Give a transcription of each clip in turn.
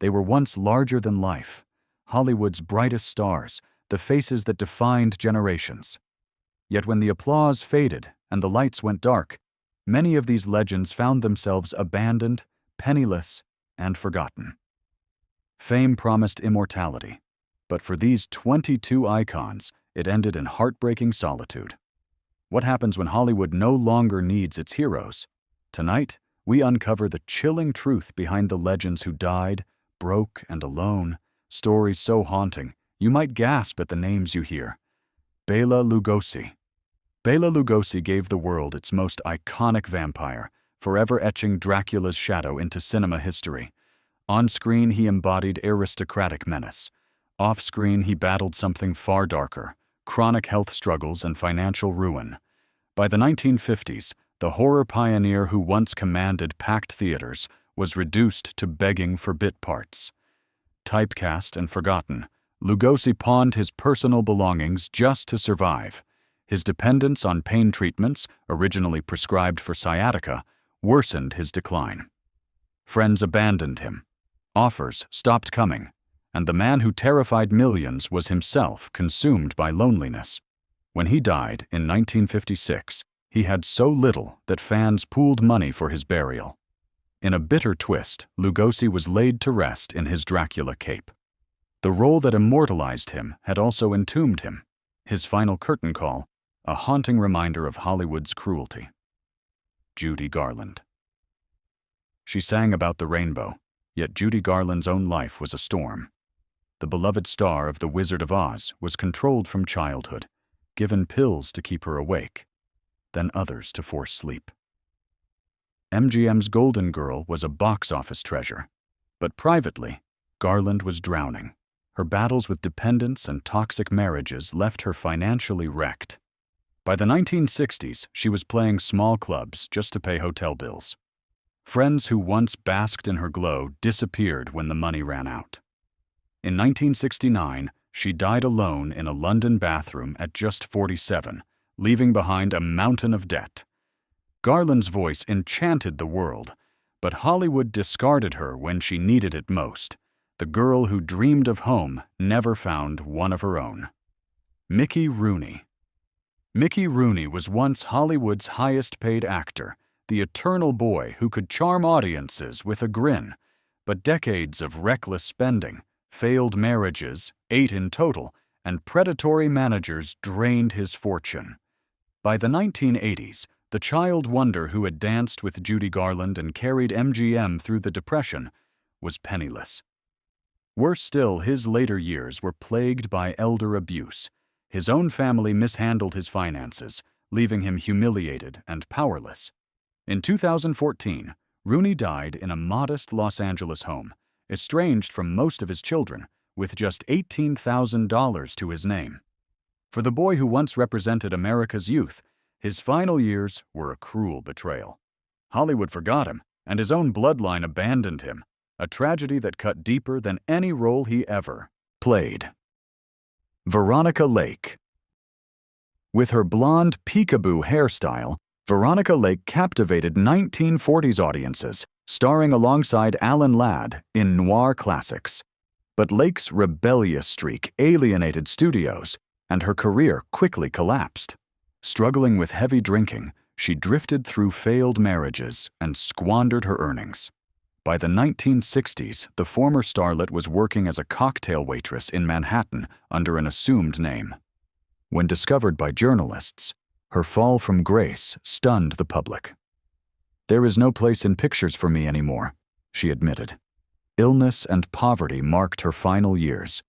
They were once larger than life, Hollywood's brightest stars, the faces that defined generations. Yet when the applause faded and the lights went dark, many of these legends found themselves abandoned, penniless, and forgotten. Fame promised immortality, but for these 22 icons, it ended in heartbreaking solitude. What happens when Hollywood no longer needs its heroes? Tonight, we uncover the chilling truth behind the legends who died, broke and alone, stories so haunting, you might gasp at the names you hear. Bela Lugosi. Bela Lugosi gave the world its most iconic vampire, forever etching Dracula's shadow into cinema history. On screen, he embodied aristocratic menace. Off-screen, he battled something far darker, chronic health struggles and financial ruin. By the 1950s, the horror pioneer who once commanded packed theaters was reduced to begging for bit parts. Typecast and forgotten, Lugosi pawned his personal belongings just to survive. His dependence on pain treatments, originally prescribed for sciatica, worsened his decline. Friends abandoned him. Offers stopped coming, and the man who terrified millions was himself consumed by loneliness. When he died in 1956, he had so little that fans pooled money for his burial. In a bitter twist, Lugosi was laid to rest in his Dracula cape. The role that immortalized him had also entombed him. His final curtain call, a haunting reminder of Hollywood's cruelty. Judy Garland. She sang about the rainbow, yet Judy Garland's own life was a storm. The beloved star of The Wizard of Oz was controlled from childhood, given pills to keep her awake, then others to force sleep. MGM's Golden Girl was a box office treasure, but privately, Garland was drowning. Her battles with dependence and toxic marriages left her financially wrecked. By the 1960s, she was playing small clubs just to pay hotel bills. Friends who once basked in her glow disappeared when the money ran out. In 1969, she died alone in a London bathroom at just 47, leaving behind a mountain of debt. Garland's voice enchanted the world, but Hollywood discarded her when she needed it most. The girl who dreamed of home never found one of her own. Mickey Rooney. Mickey Rooney was once Hollywood's highest-paid actor, the eternal boy who could charm audiences with a grin. But decades of reckless spending, failed marriages, 8 in total, and predatory managers drained his fortune. By the 1980s, the child wonder who had danced with Judy Garland and carried MGM through the Depression was penniless. Worse still, his later years were plagued by elder abuse. His own family mishandled his finances, leaving him humiliated and powerless. In 2014, Rooney died in a modest Los Angeles home, estranged from most of his children, with just $18,000 to his name. For the boy who once represented America's youth, his final years were a cruel betrayal. Hollywood forgot him, and his own bloodline abandoned him, a tragedy that cut deeper than any role he ever played. Veronica Lake. With her blonde peekaboo hairstyle, Veronica Lake captivated 1940s audiences, starring alongside Alan Ladd in noir classics. But Lake's rebellious streak alienated studios, and her career quickly collapsed. Struggling with heavy drinking, she drifted through failed marriages and squandered her earnings. By the 1960s, the former starlet was working as a cocktail waitress in Manhattan under an assumed name. When discovered by journalists, her fall from grace stunned the public. "There is no place in pictures for me anymore," she admitted. Illness and poverty marked her final years,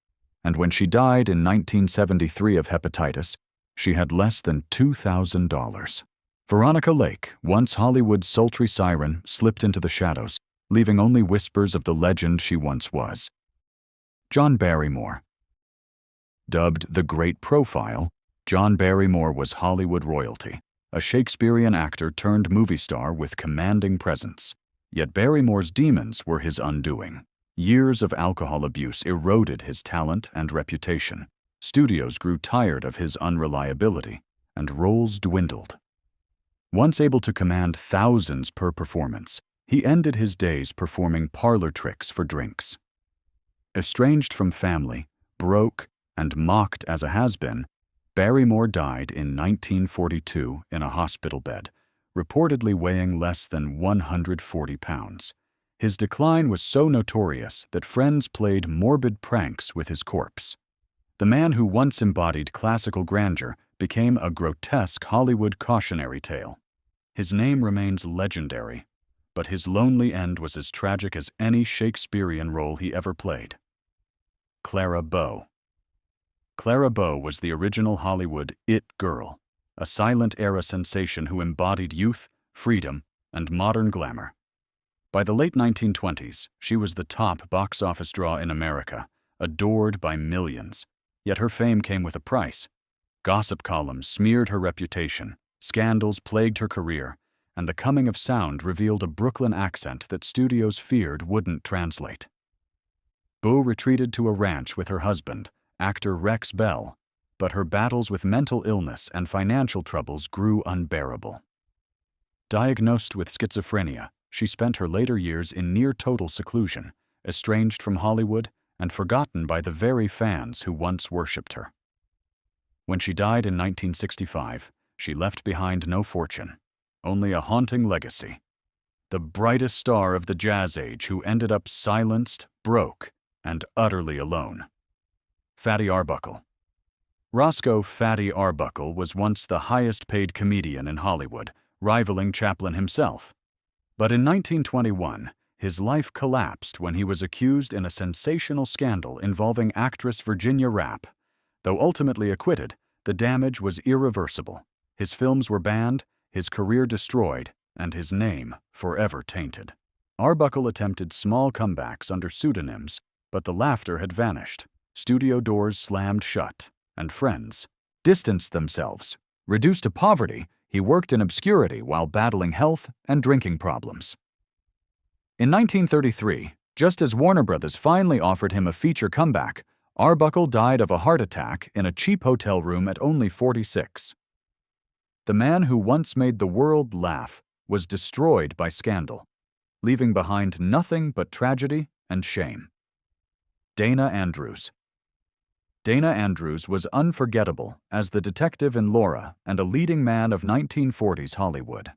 and when she died in 1973 of hepatitis, she had less than $2,000. Veronica Lake, once Hollywood's sultry siren, slipped into the shadows, leaving only whispers of the legend she once was. John Barrymore. Dubbed the Great Profile, John Barrymore was Hollywood royalty, a Shakespearean actor turned movie star with commanding presence. Yet Barrymore's demons were his undoing. Years of alcohol abuse eroded his talent and reputation. Studios grew tired of his unreliability, and roles dwindled. Once able to command thousands per performance, he ended his days performing parlor tricks for drinks. Estranged from family, broke, and mocked as a has-been, Barrymore died in 1942 in a hospital bed, reportedly weighing less than 140 pounds. His decline was so notorious that friends played morbid pranks with his corpse. The man who once embodied classical grandeur became a grotesque Hollywood cautionary tale. His name remains legendary, but his lonely end was as tragic as any Shakespearean role he ever played. Clara Bow. Clara Bow was the original Hollywood it girl, a silent-era sensation who embodied youth, freedom, and modern glamour. By the late 1920s, she was the top box office draw in America, adored by millions. Yet her fame came with a price. Gossip columns smeared her reputation, scandals plagued her career, and the coming of sound revealed a Brooklyn accent that studios feared wouldn't translate. Bow retreated to a ranch with her husband, actor Rex Bell, but her battles with mental illness and financial troubles grew unbearable. Diagnosed with schizophrenia, she spent her later years in near-total seclusion, estranged from Hollywood and forgotten by the very fans who once worshipped her. When she died in 1965, she left behind no fortune, only a haunting legacy. The brightest star of the jazz age who ended up silenced, broke, and utterly alone. Fatty Arbuckle. Roscoe "Fatty" Arbuckle was once the highest-paid comedian in Hollywood, rivaling Chaplin himself. But in 1921, his life collapsed when he was accused in a sensational scandal involving actress Virginia Rappe. Though ultimately acquitted, the damage was irreversible. His films were banned, his career destroyed, and his name forever tainted. Arbuckle attempted small comebacks under pseudonyms, but the laughter had vanished. Studio doors slammed shut, and friends distanced themselves. Reduced to poverty, he worked in obscurity while battling health and drinking problems. In 1933, just as Warner Brothers finally offered him a feature comeback, Arbuckle died of a heart attack in a cheap hotel room at only 46. The man who once made the world laugh was destroyed by scandal, leaving behind nothing but tragedy and shame. Dana Andrews. Dana Andrews was unforgettable as the detective in Laura and a leading man of 1940s Hollywood.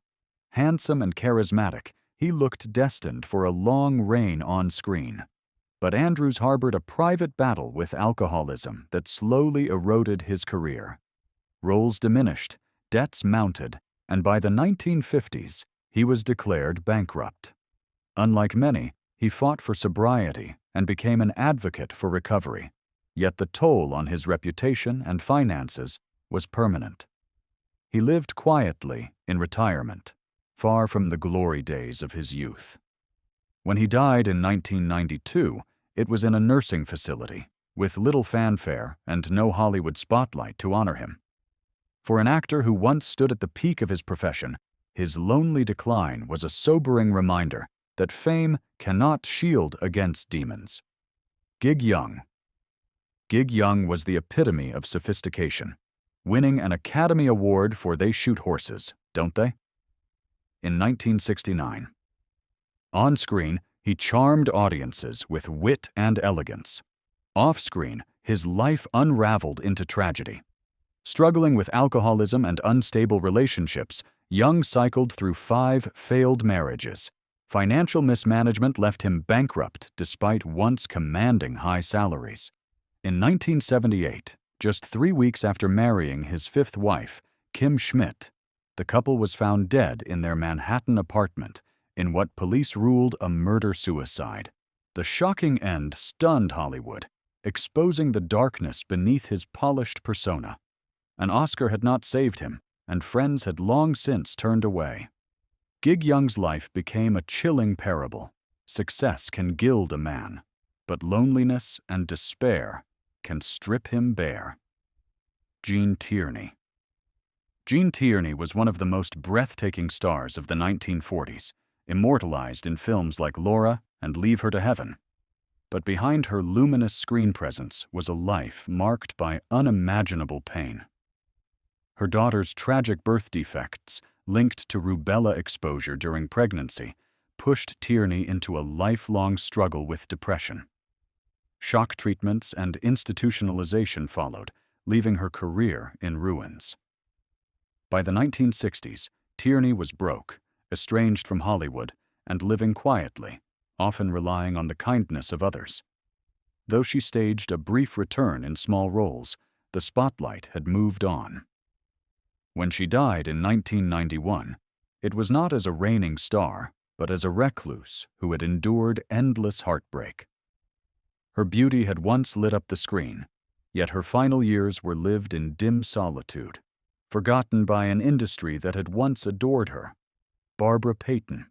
Handsome and charismatic, he looked destined for a long reign on screen. But Andrews harbored a private battle with alcoholism that slowly eroded his career. Roles diminished, debts mounted, and by the 1950s, he was declared bankrupt. Unlike many, he fought for sobriety and became an advocate for recovery. Yet the toll on his reputation and finances was permanent. He lived quietly in retirement, far from the glory days of his youth. When he died in 1992, it was in a nursing facility, with little fanfare and no Hollywood spotlight to honor him. For an actor who once stood at the peak of his profession, his lonely decline was a sobering reminder that fame cannot shield against demons. Gig Young. Gig Young was the epitome of sophistication, winning an Academy Award for They Shoot Horses, Don't They? In 1969. On screen, he charmed audiences with wit and elegance. Off-screen, his life unraveled into tragedy. Struggling with alcoholism and unstable relationships, Young cycled through 5 failed marriages. Financial mismanagement left him bankrupt despite once commanding high salaries. In 1978, just 3 weeks after marrying his 5th wife, Kim Schmidt, the couple was found dead in their Manhattan apartment in what police ruled a murder-suicide. The shocking end stunned Hollywood, exposing the darkness beneath his polished persona. An Oscar had not saved him, and friends had long since turned away. Gig Young's life became a chilling parable. Success can gild a man, but loneliness and despair can strip him bare. Gene Tierney. Gene Tierney was one of the most breathtaking stars of the 1940s, immortalized in films like Laura and Leave Her to Heaven. But behind her luminous screen presence was a life marked by unimaginable pain. Her daughter's tragic birth defects, linked to rubella exposure during pregnancy, pushed Tierney into a lifelong struggle with depression. Shock treatments and institutionalization followed, leaving her career in ruins. By the 1960s, Tierney was broke, estranged from Hollywood, and living quietly, often relying on the kindness of others. Though she staged a brief return in small roles, the spotlight had moved on. When she died in 1991, it was not as a reigning star, but as a recluse who had endured endless heartbreak. Her beauty had once lit up the screen, yet her final years were lived in dim solitude, forgotten by an industry that had once adored her. Barbara Payton.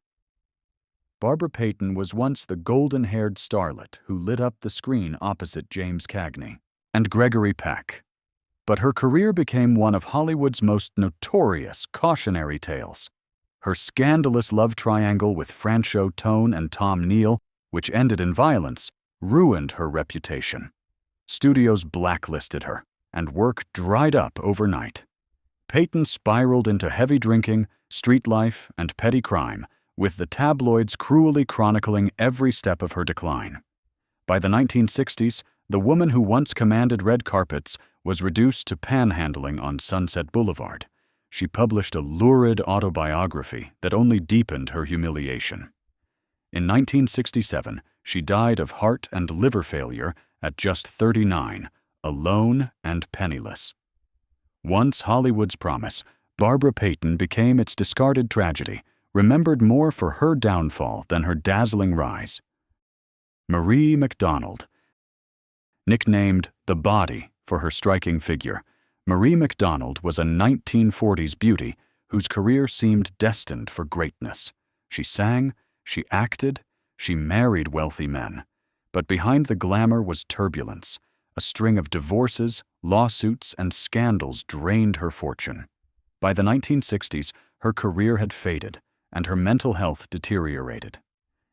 Barbara Payton was once the golden-haired starlet who lit up the screen opposite James Cagney and Gregory Peck. But her career became one of Hollywood's most notorious cautionary tales. Her scandalous love triangle with Franchot Tone and Tom Neal, which ended in violence, ruined her reputation. Studios blacklisted her, and work dried up overnight. Payton spiraled into heavy drinking, street life, and petty crime, with the tabloids cruelly chronicling every step of her decline. By the 1960s, the woman who once commanded red carpets was reduced to panhandling on Sunset Boulevard. She published a lurid autobiography that only deepened her humiliation. In 1967, she died of heart and liver failure at just 39, alone and penniless. Once Hollywood's promise, Barbara Payton became its discarded tragedy, remembered more for her downfall than her dazzling rise. Marie Macdonald. Nicknamed the Body for her striking figure, Marie Macdonald was a 1940s beauty whose career seemed destined for greatness. She sang, she acted, she married wealthy men. But behind the glamour was turbulence. A string of divorces, lawsuits, and scandals drained her fortune. By the 1960s, her career had faded, and her mental health deteriorated.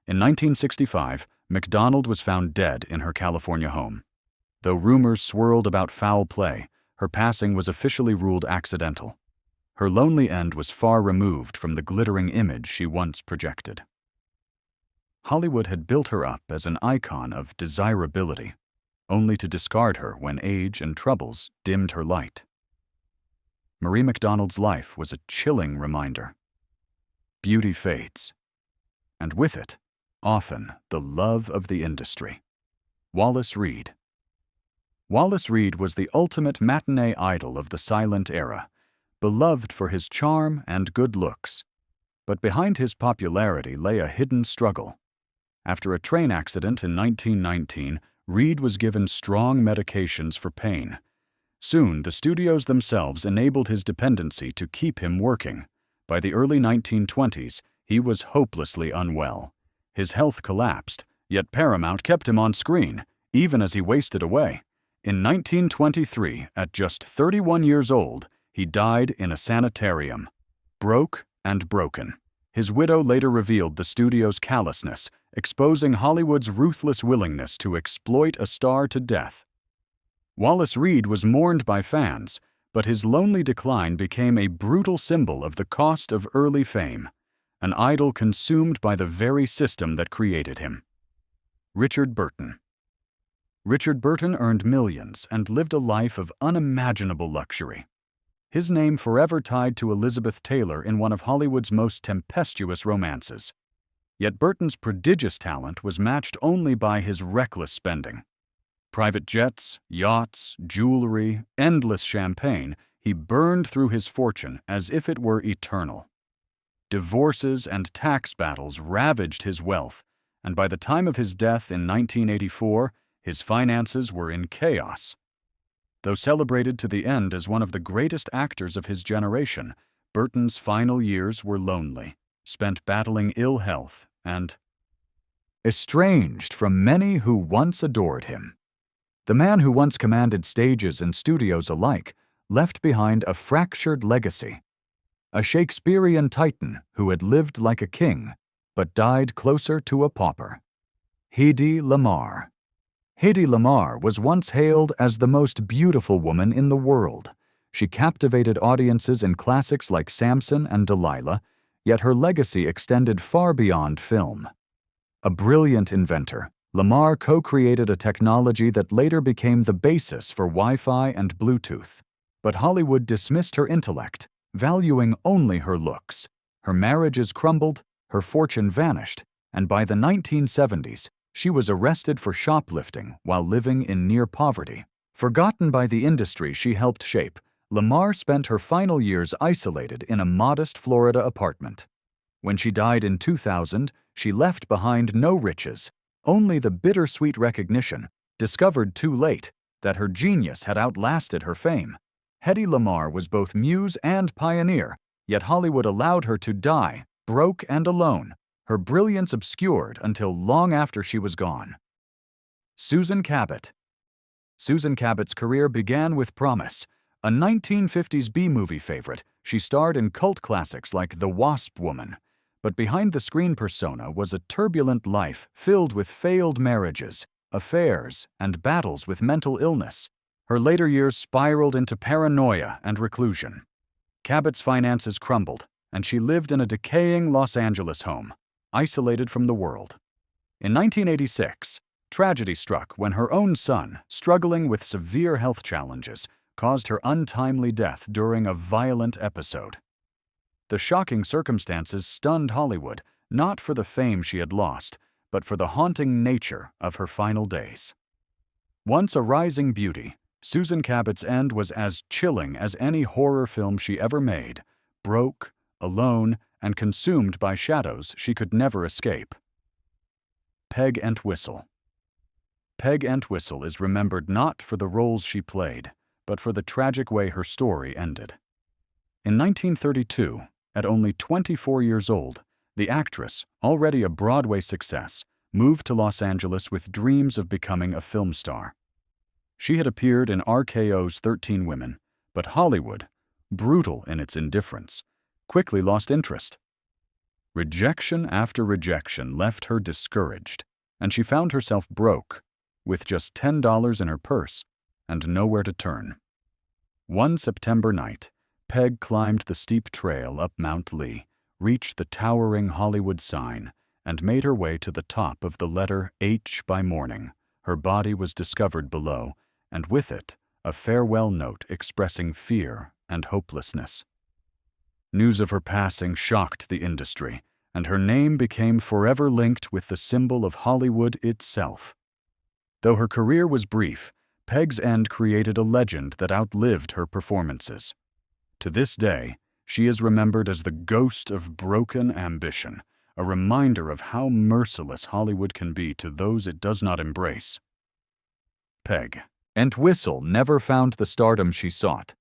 In 1965, Macdonald was found dead in her California home. Though rumors swirled about foul play, her passing was officially ruled accidental. Her lonely end was far removed from the glittering image she once projected. Hollywood had built her up as an icon of desirability, only to discard her when age and troubles dimmed her light. Marie Macdonald's life was a chilling reminder. Beauty fades, and with it, often the love of the industry. Wallace Reid. Wallace Reid was the ultimate matinee idol of the silent era, beloved for his charm and good looks. But behind his popularity lay a hidden struggle. After a train accident in 1919, Reid was given strong medications for pain. Soon, the studios themselves enabled his dependency to keep him working. By the early 1920s, he was hopelessly unwell. His health collapsed, yet Paramount kept him on screen, even as he wasted away. In 1923, at just 31 years old, he died in a sanitarium, broke and broken. His widow later revealed the studio's callousness, exposing Hollywood's ruthless willingness to exploit a star to death. Wallace Reid was mourned by fans, but his lonely decline became a brutal symbol of the cost of early fame, an idol consumed by the very system that created him. Richard Burton. Richard Burton earned millions and lived a life of unimaginable luxury. His name forever tied to Elizabeth Taylor in one of Hollywood's most tempestuous romances. Yet Burton's prodigious talent was matched only by his reckless spending. Private jets, yachts, jewelry, endless champagne, he burned through his fortune as if it were eternal. Divorces and tax battles ravaged his wealth, and by the time of his death in 1984, his finances were in chaos. Though celebrated to the end as one of the greatest actors of his generation, Burton's final years were lonely, spent battling ill health and estranged from many who once adored him. The man who once commanded stages and studios alike left behind a fractured legacy, a Shakespearean titan who had lived like a king but died closer to a pauper. Hedy Lamarr. Hedy Lamarr was once hailed as the most beautiful woman in the world. She captivated audiences in classics like Samson and Delilah, yet her legacy extended far beyond film. A brilliant inventor, Lamarr co-created a technology that later became the basis for Wi-Fi and Bluetooth. But Hollywood dismissed her intellect, valuing only her looks. Her marriages crumbled, her fortune vanished, and by the 1970s, she was arrested for shoplifting while living in near poverty. Forgotten by the industry she helped shape, Lamarr spent her final years isolated in a modest Florida apartment. When she died in 2000, she left behind no riches, only the bittersweet recognition, discovered too late, that her genius had outlasted her fame. Hedy Lamarr was both muse and pioneer, yet Hollywood allowed her to die, broke and alone, her brilliance obscured until long after she was gone. Susan Cabot. Susan Cabot's career began with promise. A 1950s B-movie favorite, she starred in cult classics like The Wasp Woman. But behind the screen persona was a turbulent life filled with failed marriages, affairs, and battles with mental illness. Her later years spiraled into paranoia and reclusion. Cabot's finances crumbled, and she lived in a decaying Los Angeles home, isolated from the world. In 1986, tragedy struck when her own son, struggling with severe health challenges, caused her untimely death during a violent episode. The shocking circumstances stunned Hollywood, not for the fame she had lost, but for the haunting nature of her final days. Once a rising beauty, Susan Cabot's end was as chilling as any horror film she ever made, broke, alone, and consumed by shadows she could never escape. Peg Entwistle. Peg Entwistle is remembered not for the roles she played, but for the tragic way her story ended. In 1932, at only 24 years old, the actress, already a Broadway success, moved to Los Angeles with dreams of becoming a film star. She had appeared in RKO's 13 Women, but Hollywood, brutal in its indifference, quickly lost interest. Rejection after rejection left her discouraged, and she found herself broke, with just $10 in her purse and nowhere to turn. One September night, Peg climbed the steep trail up Mount Lee, reached the towering Hollywood sign, and made her way to the top of the letter H by morning. Her body was discovered below, and with it, a farewell note expressing fear and hopelessness. News of her passing shocked the industry, and her name became forever linked with the symbol of Hollywood itself. Though her career was brief, Peg's end created a legend that outlived her performances. To this day, she is remembered as the ghost of broken ambition, a reminder of how merciless Hollywood can be to those it does not embrace. Peg Entwistle never found the stardom she sought,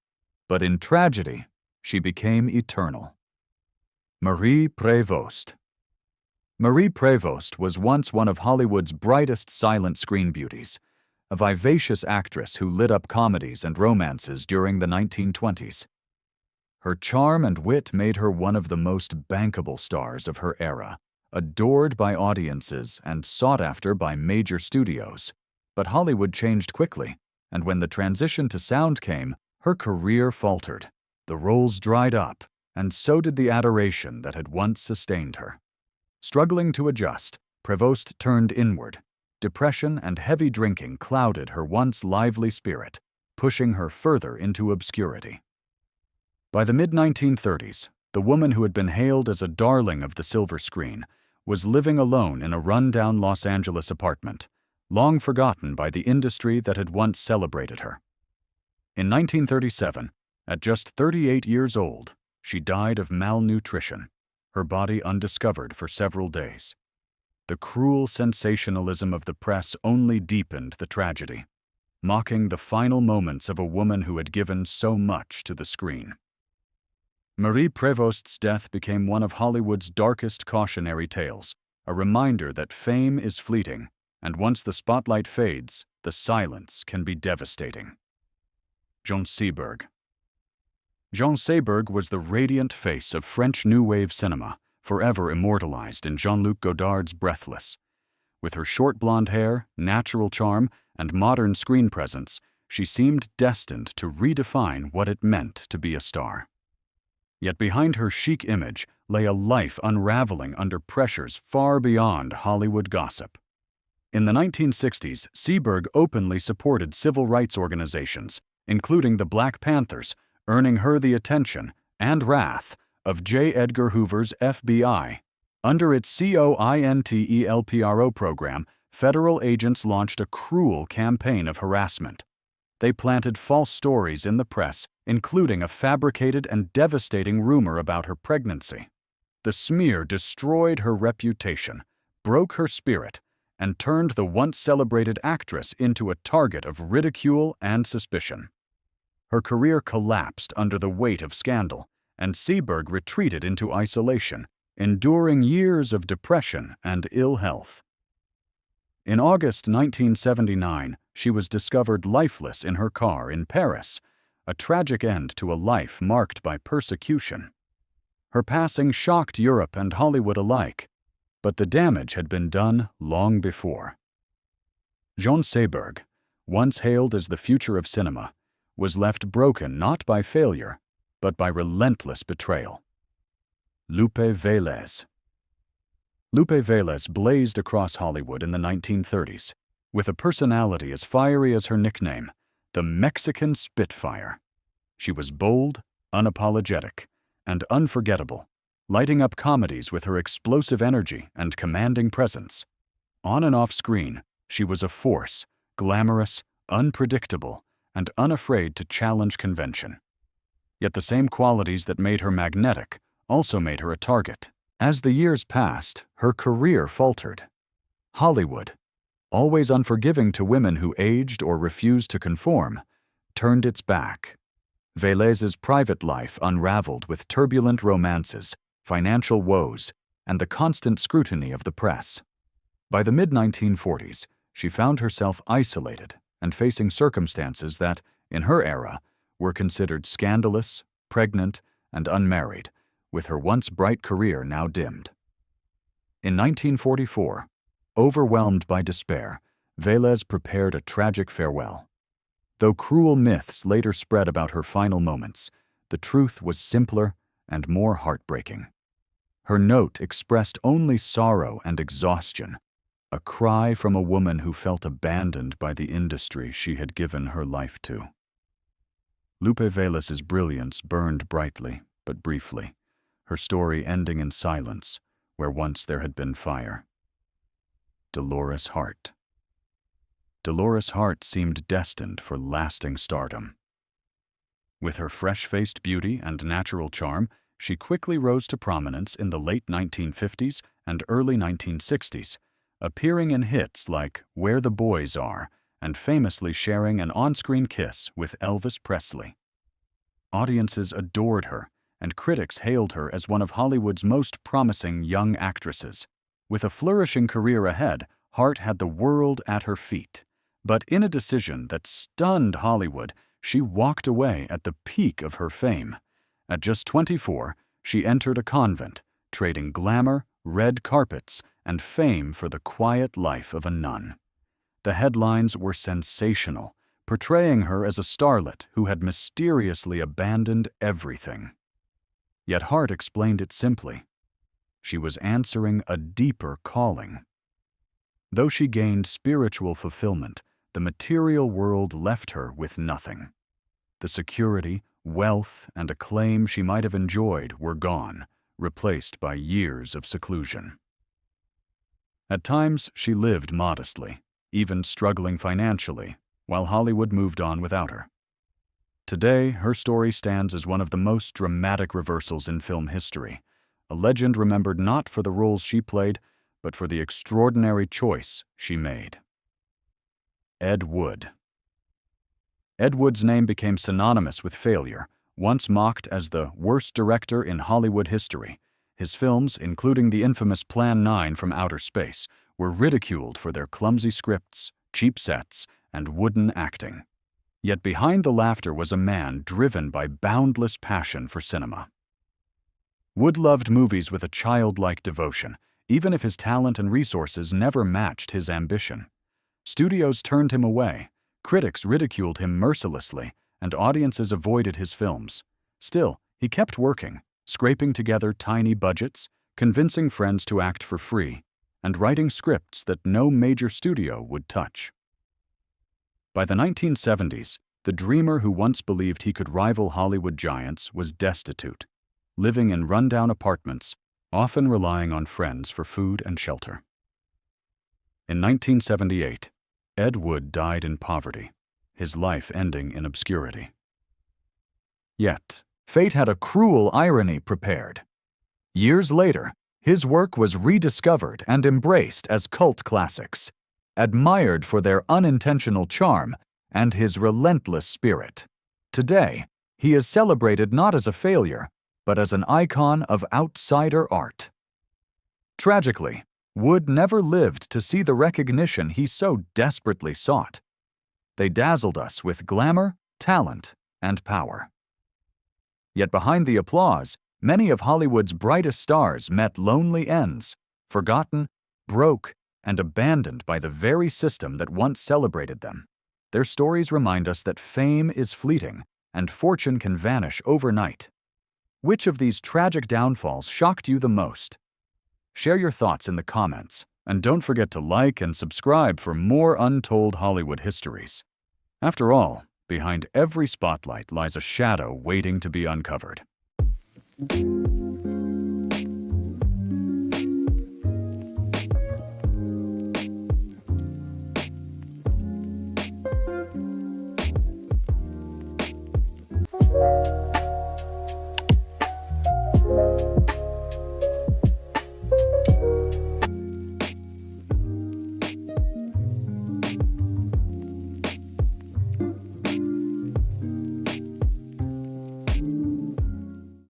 but in tragedy, she became eternal. Marie Prevost. Marie Prevost was once one of Hollywood's brightest silent screen beauties, a vivacious actress who lit up comedies and romances during the 1920s. Her charm and wit made her one of the most bankable stars of her era, adored by audiences and sought after by major studios. But Hollywood changed quickly, and when the transition to sound came, her career faltered. The roles dried up, and so did the adoration that had once sustained her. Struggling to adjust, Prevost turned inward. Depression and heavy drinking clouded her once lively spirit, pushing her further into obscurity. By the mid-1930s, the woman who had been hailed as a darling of the silver screen was living alone in a run-down Los Angeles apartment, long forgotten by the industry that had once celebrated her. In 1937, at just 38 years old, she died of malnutrition, her body undiscovered for several days. The cruel sensationalism of the press only deepened the tragedy, mocking the final moments of a woman who had given so much to the screen. Marie Prevost's death became one of Hollywood's darkest cautionary tales, a reminder that fame is fleeting, and once the spotlight fades, the silence can be devastating. Jean Seberg. Jean Seberg was the radiant face of French New Wave cinema, forever immortalized in Jean-Luc Godard's Breathless. With her short blonde hair, natural charm, and modern screen presence, she seemed destined to redefine what it meant to be a star. Yet behind her chic image lay a life unraveling under pressures far beyond Hollywood gossip. In the 1960s, Seberg openly supported civil rights organizations, including the Black Panthers, earning her the attention and wrath of J. Edgar Hoover's FBI. Under its COINTELPRO program, federal agents launched a cruel campaign of harassment. They planted false stories in the press, including a fabricated and devastating rumor about her pregnancy. The smear destroyed her reputation, broke her spirit, and turned the once celebrated actress into a target of ridicule and suspicion. Her career collapsed under the weight of scandal, and Seberg retreated into isolation, enduring years of depression and ill health. In August 1979, she was discovered lifeless in her car in Paris, a tragic end to a life marked by persecution. Her passing shocked Europe and Hollywood alike, but the damage had been done long before. Jean Seberg, once hailed as the future of cinema, was left broken not by failure, but by relentless betrayal. Lupe Velez. Lupe Velez blazed across Hollywood in the 1930s, with a personality as fiery as her nickname, the Mexican Spitfire. She was bold, unapologetic, and unforgettable, lighting up comedies with her explosive energy and commanding presence. On and off screen, she was a force, glamorous, unpredictable, and unafraid to challenge convention. Yet the same qualities that made her magnetic also made her a target. As the years passed, her career faltered. Hollywood, always unforgiving to women who aged or refused to conform, turned its back. Velez's private life unraveled with turbulent romances, financial woes, and the constant scrutiny of the press. By the mid-1940s, she found herself isolated and facing circumstances that, in her era, were considered scandalous, pregnant, and unmarried, with her once bright career now dimmed. In 1944, overwhelmed by despair, Velez prepared a tragic farewell. Though cruel myths later spread about her final moments, the truth was simpler and more heartbreaking. Her note expressed only sorrow and exhaustion, a cry from a woman who felt abandoned by the industry she had given her life to. Lupe Velez's brilliance burned brightly, but briefly, her story ending in silence where once there had been fire. Dolores Hart. Dolores Hart seemed destined for lasting stardom. With her fresh-faced beauty and natural charm, she quickly rose to prominence in the late 1950s and early 1960s, appearing in hits like Where the Boys Are and famously sharing an on-screen kiss with Elvis Presley. Audiences adored her, and critics hailed her as one of Hollywood's most promising young actresses. With a flourishing career ahead, Hart had the world at her feet. But in a decision that stunned Hollywood, she walked away at the peak of her fame. At just 24, she entered a convent, trading glamour, red carpets, and fame for the quiet life of a nun. The headlines were sensational, portraying her as a starlet who had mysteriously abandoned everything. Yet Hart explained it simply. She was answering a deeper calling. Though she gained spiritual fulfillment, the material world left her with nothing. The security, wealth, and acclaim she might have enjoyed were gone, replaced by years of seclusion. At times, she lived modestly, even struggling financially, while Hollywood moved on without her. Today, her story stands as one of the most dramatic reversals in film history, a legend remembered not for the roles she played, but for the extraordinary choice she made. Ed Wood. Ed Wood's name became synonymous with failure, once mocked as the worst director in Hollywood history. His films, including the infamous Plan 9 from Outer Space, were ridiculed for their clumsy scripts, cheap sets, and wooden acting. Yet behind the laughter was a man driven by boundless passion for cinema. Wood loved movies with a childlike devotion, even if his talent and resources never matched his ambition. Studios turned him away, critics ridiculed him mercilessly, and audiences avoided his films. Still, he kept working, scraping together tiny budgets, convincing friends to act for free, and writing scripts that no major studio would touch. By the 1970s, the dreamer who once believed he could rival Hollywood giants was destitute, living in rundown apartments, often relying on friends for food and shelter. In 1978, Ed Wood died in poverty, his life ending in obscurity. Yet, fate had a cruel irony prepared. Years later, his work was rediscovered and embraced as cult classics, admired for their unintentional charm and his relentless spirit. Today, he is celebrated not as a failure, but as an icon of outsider art. Tragically, Wood never lived to see the recognition he so desperately sought. They dazzled us with glamour, talent, and power. Yet behind the applause, many of Hollywood's brightest stars met lonely ends, forgotten, broke, and abandoned by the very system that once celebrated them. Their stories remind us that fame is fleeting and fortune can vanish overnight. Which of these tragic downfalls shocked you the most? Share your thoughts in the comments, and don't forget to like and subscribe for more untold Hollywood histories. After all, behind every spotlight lies a shadow waiting to be uncovered.